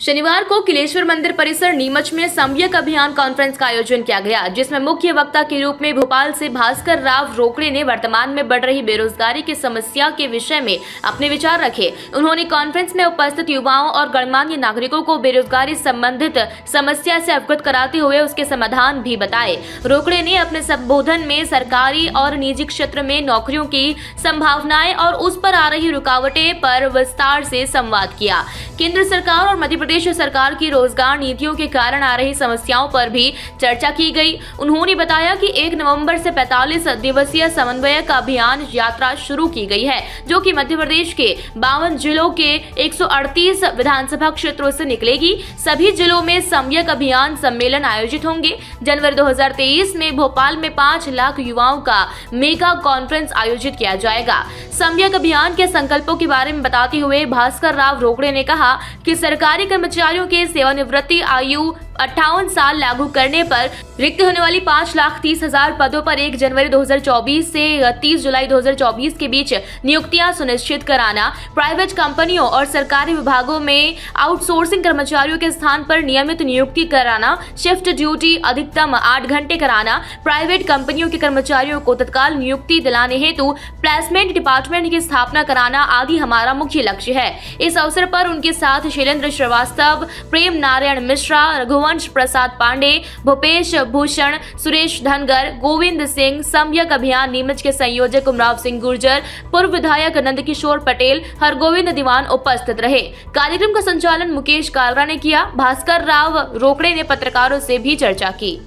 शनिवार को किलेश्वर मंदिर परिसर नीमच में सम्यक अभियान कॉन्फ्रेंस का आयोजन किया गया, जिसमें मुख्य वक्ता के रूप में भोपाल से भास्कर राव रोकड़े ने वर्तमान में बढ़ रही बेरोजगारी की समस्या के विषय में अपने विचार रखे। उन्होंने कॉन्फ्रेंस में उपस्थित युवाओं और गणमान्य नागरिकों को बेरोजगारी संबंधित समस्या से अवगत कराते हुए उसके समाधान भी बताए। रोकड़े ने अपने संबोधन में सरकारी और निजी क्षेत्र में नौकरियों की संभावनाएं और उस पर आ रही रुकावटें पर विस्तार से संवाद किया। केंद्र सरकार और मध्य प्रदेश सरकार की रोजगार नीतियों के कारण आ रही समस्याओं पर भी चर्चा की गई। उन्होंने बताया कि 1 नवंबर से 45 दिवसीय समन्वयक अभियान यात्रा शुरू की गई है, जो कि मध्य प्रदेश के 52 जिलों के 138 विधानसभा क्षेत्रों से निकलेगी। सभी जिलों में सम्यक अभियान सम्मेलन आयोजित होंगे। जनवरी 2023 में भोपाल में 5 लाख युवाओं का मेगा कॉन्फ्रेंस आयोजित किया जाएगा। सम्यक अभियान के संकल्पों के बारे में बताते हुए भास्कर राव रोकड़े ने कहा कि सरकारी कर्मचारियों के सेवानिवृत्ति आयु 58 साल लागू करने पर रिक्त होने वाली 5,30,000 पदों पर 1 जनवरी 2024 से 30 जुलाई 2024 के बीच नियुक्तियां सुनिश्चित कराना, प्राइवेट कंपनियों और सरकारी विभागों में आउटसोर्सिंग कर्मचारियों के स्थान पर नियमित नियुक्ति कराना, शिफ्ट ड्यूटी अधिकतम 8 घंटे कराना, प्राइवेट कंपनियों के कर्मचारियों को तत्काल नियुक्ति दिलाने हेतु प्लेसमेंट डिपार्टमेंट की स्थापना कराना आदि हमारा मुख्य लक्ष्य है। इस अवसर पर उनके साथ शैलेंद्र श्रीवास्तव, प्रेम नारायण मिश्रा, रघुवंश प्रसाद पांडे, भूपेश भूषण, सुरेश धनगर, गोविंद सिंह, सम्यक अभियान नीमच के संयोजक उमराव सिंह गुर्जर, पूर्व विधायक नंदकिशोर पटेल, हरगोविंद दीवान उपस्थित रहे। कार्यक्रम का संचालन मुकेश कालरा ने किया। भास्कर राव रोकड़े ने पत्रकारों से भी चर्चा की।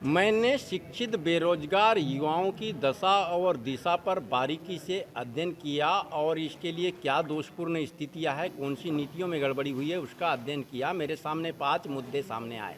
मैंने शिक्षित बेरोजगार युवाओं की दशा और दिशा पर बारीकी से अध्ययन किया और इसके लिए क्या दोषपूर्ण स्थितियां हैं, कौन सी नीतियों में गड़बड़ी हुई है, उसका अध्ययन किया। मेरे सामने 5 मुद्दे सामने आए।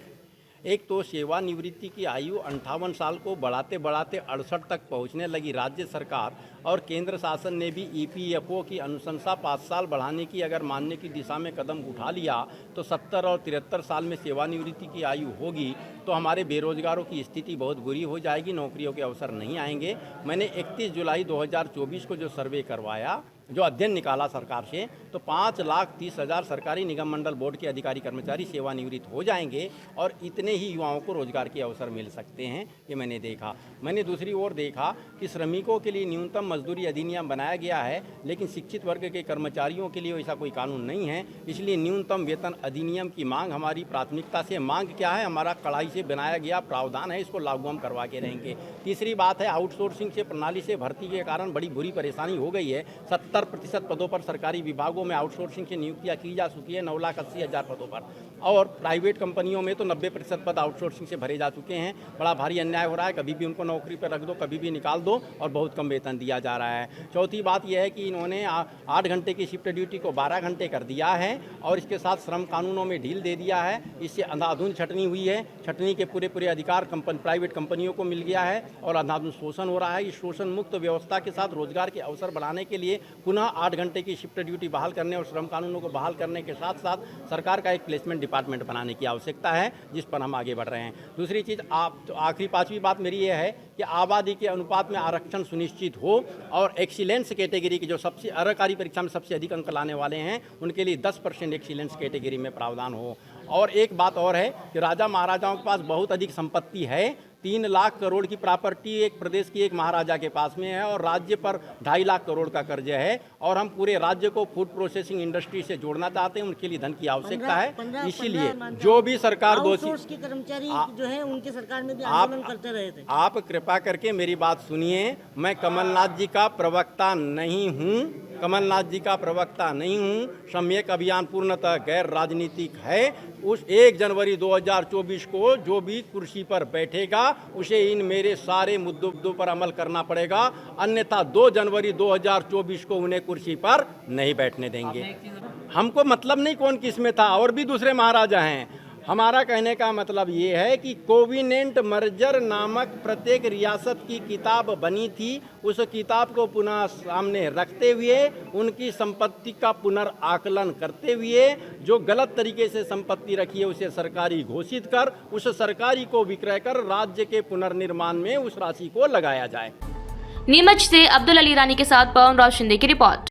एक तो सेवानिवृत्ति की आयु 58 साल को बढ़ाते बढ़ाते 68 तक पहुंचने लगी। राज्य सरकार और केंद्र शासन ने भी EPFO की अनुशंसा 5 साल बढ़ाने की अगर मानने की दिशा में कदम उठा लिया तो 70 और 73 साल में सेवानिवृत्ति की आयु होगी तो हमारे बेरोजगारों की स्थिति बहुत बुरी हो जाएगी, नौकरियों के अवसर नहीं आएंगे। मैंने 31 जुलाई 2024 को जो सर्वे करवाया, जो अध्ययन निकाला सरकार से, तो 5,30,000 सरकारी निगम मंडल बोर्ड के अधिकारी कर्मचारी सेवानिवृत्त हो जाएंगे और इतने ही युवाओं को रोजगार के अवसर मिल सकते हैं। ये मैंने देखा। मैंने दूसरी ओर देखा कि श्रमिकों के लिए न्यूनतम मजदूरी अधिनियम बनाया गया है, लेकिन शिक्षित वर्ग के कर्मचारियों के लिए ऐसा कोई कानून नहीं है। इसलिए न्यूनतम वेतन अधिनियम की मांग हमारी प्राथमिकता से। मांग क्या है? हमारा कड़ाई से बनाया गया प्रावधान है, इसको लागू हम करवा के रहेंगे। तीसरी बात है, आउटसोर्सिंग से प्रणाली से भर्ती के कारण बड़ी बुरी परेशानी हो गई है। 70% पदों पर सरकारी विभागों में आउटसोर्सिंग की नियुक्तियां की जा चुकी है, 9,80,000 पदों पर, और प्राइवेट कंपनियों में तो 90% पद आउटसोर्सिंग से भरे जा चुके हैं। बड़ा भारी अन्याय हो रहा है। कभी भी उनको नौकरी पर रख दो, कभी भी निकाल दो और बहुत कम वेतन दिया जा रहा है। चौथी बात यह है कि इन्होंने 8 घंटे की शिफ्ट ड्यूटी को 12 घंटे कर दिया है और इसके साथ श्रम कानूनों में ढील दे दिया है। इससे अंधाधुंध छटनी हुई है। छटनी के पूरे अधिकार प्राइवेट कंपनियों को मिल गया है और अंधाधुंध शोषण हो रहा है। इस शोषण मुक्त व्यवस्था के साथ रोजगार के अवसर बढ़ाने के लिए पुनः 8 घंटे की शिफ्ट ड्यूटी बहाल करने और श्रम कानूनों को बहाल करने के साथ साथ सरकार का एक प्लेसमेंट डिपार्टमेंट बनाने की आवश्यकता है, जिस पर हम आगे बढ़ रहे हैं। दूसरी चीज़, आखिरी 5वीं बात मेरी यह है कि आबादी के अनुपात में आरक्षण सुनिश्चित हो और एक्सीलेंस कैटेगरी की जो सबसे अर्हकारी परीक्षा में सबसे अधिक अंक लाने वाले हैं उनके लिए 10% एक्सीलेंस कैटेगरी में प्रावधान हो। और एक बात और है कि राजा महाराजाओं के पास बहुत अधिक संपत्ति है। 3 लाख करोड़ की प्रॉपर्टी एक प्रदेश की एक महाराजा के पास में है और राज्य पर 2.5 लाख करोड़ का कर्ज है और हम पूरे राज्य को फूड प्रोसेसिंग इंडस्ट्री से जोड़ना चाहते हैं। उनके लिए धन की आवश्यकता है। इसीलिए जो भी सरकार दोषी के कर्मचारी जो है उनके सरकार में भी आंदोलन करते रहे थे। आप कृपा करके मेरी बात सुनिए। मैं कमलनाथ जी का प्रवक्ता नहीं हूँ, कमलनाथ जी का प्रवक्ता नहीं हूँ। सम्यक अभियान पूर्णतः गैर राजनीतिक है। उस 1 जनवरी 2024 को जो भी कुर्सी पर बैठेगा उसे इन मेरे सारे मुद्दों पर अमल करना पड़ेगा, अन्यथा 2 जनवरी 2024 को उन्हें कुर्सी पर नहीं बैठने देंगे। हमको मतलब नहीं कौन किस में था, और भी दूसरे महाराजा हैं। हमारा कहने का मतलब ये है कि कोविनेंट मर्जर नामक प्रत्येक रियासत की किताब बनी थी। उस किताब को पुनः सामने रखते हुए उनकी संपत्ति का पुनर्आकलन करते हुए जो गलत तरीके से संपत्ति रखी है उसे सरकारी घोषित कर उस सरकारी को विक्रय कर राज्य के पुनर्निर्माण में उस राशि को लगाया जाए। नीमच से अब्दुल अली रानी के साथ पवन राव शिंदे की रिपोर्ट।